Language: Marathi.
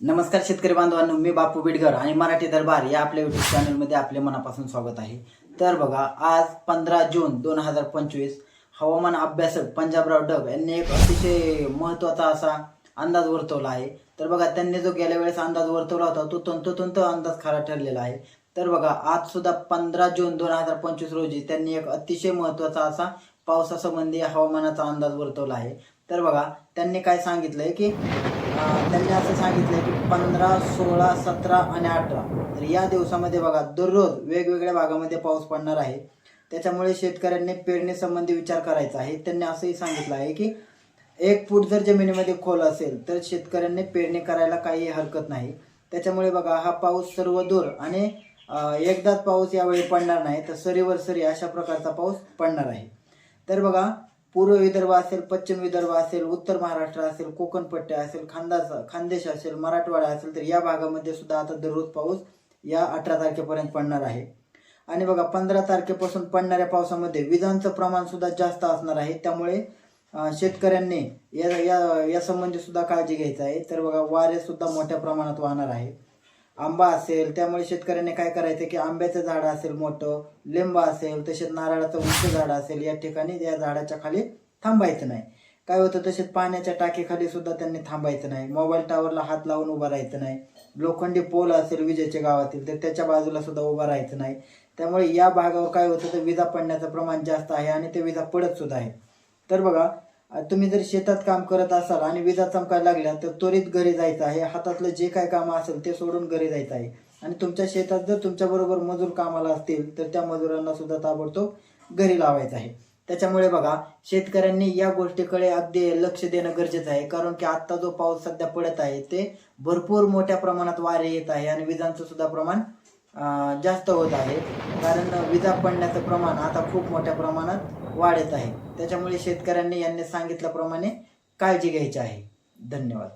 नमस्कार शेतकरी बांधवांनो, मी बापू बिडगर आणि मराठी दरबार या आपल्या यूट्यूब चॅनलमध्ये आपले मनापासून स्वागत आहे। तर बघा, आज 15 जून 2025 हवामान अभ्यासक पंजाबराव डब यांनी एक अतिशय महत्त्वाचा असा अंदाज वर्तवला आहे। तर बघा, त्यांनी जो गेल्या वेळेस अंदाज वर्तवला होता तो तंतोतंत अंदाज खरा ठरलेला आहे। तर बघा, आज सुद्धा 15 जून 2025 रोजी त्यांनी एक अतिशय महत्त्वाचा असा पावसासंबंधी हवामानाचा अंदाज वर्तवला आहे। तर बघा, त्यांनी काय सांगितलंय की त्यांनी असं सांगितलंय की 15, 16, 17 आणि 18 तर या दिवसामध्ये बघा दररोज वेगवेगळ्या भागामध्ये पाऊस पडणार आहे। त्याच्यामुळे शेतकऱ्यांनी पेरणीसंबंधी विचार करायचा आहे। त्यांनी असंही सांगितलं आहे की 1 फूट जर जमिनीमध्ये खोल असेल तर शेतकऱ्यांनी पेरणी करायला काही हरकत नाही। त्याच्यामुळे बघा, हा पाऊस सर्वदूर आणि एकदाच पाऊस यावेळी पडणार नाही, तर सरीवर सरी अशा प्रकारचा पाऊस पडणार आहे। तर बघा, पूर्व विदर्भ असेल, पश्चिम विदर्भ असेल, उत्तर महाराष्ट्र असेल, कोकण पट्ट्या असेल, खानदेश असेल, मराठवाडा असेल, तर या भागामध्ये सुद्धा आता दररोज पाऊस या 18 तारखेपर्यंत पडणार आहे। आणि बघा, 15 तारखेपासून पडणाऱ्या पावसामध्ये विजांचं प्रमाण सुद्धा जास्त असणार आहे। त्यामुळे शेतकऱ्यांनी या संबंधी सुद्धा काळजी घ्यायची आहे। तर बघा, वारे सुद्धा मोठ्या प्रमाणात वाहणार आहे। आंबा असेल, त्यामुळे शेतकऱ्यांनी काय करायचं की आंब्याचं झाड असेल मोठं, लिंब असेल, तसेच नारळाचं उंच झाड असेल, या ठिकाणी या झाडाच्या खाली थांबायचं नाही। काय होतं, तसेच पाण्याच्या टाकीखाली सुद्धा त्यांनी थांबायचं नाही। मोबाईल टावरला हात लावून उभं राहायचं नाही। लोखंडी पोल असेल विजेच्या गावातील तर त्याच्या बाजूला सुद्धा उभं राहायचं नाही। त्यामुळे या भागावर काय होतं, तर विजा पडण्याचं प्रमाण जास्त आहे आणि ते विजा पडत सुद्धा आहे। तर बघा, तुम्ही जर शेतात काम करत असाल आणि विजा चमकायला लागल्या तर त्वरित घरी जायचं आहे। हातातलं जे काय काम असेल ते सोडून घरी जायचं आहे। आणि तुमच्या शेतात जर तुमच्याबरोबर मजूर कामाला असतील तर त्या मजुरांना सुद्धा ताबडतोब घरी लावायचं आहे। त्याच्यामुळे बघा, शेतकऱ्यांनी या गोष्टीकडे अगदी लक्ष देणं गरजेचं आहे। कारण की आता जो पाऊस सध्या पडत आहे ते भरपूर मोठ्या प्रमाणात वारे येत आहे आणि विजांचं सुद्धा प्रमाण जास्त होत आहे। कारण विजा पडण्याचं प्रमाण आता खूप मोठ्या प्रमाणात वाढत आहे। त्याच्यामुळे शेतकऱ्यांनी यांनी सांगितल्याप्रमाणे काळजी घ्यायची आहे। धन्यवाद।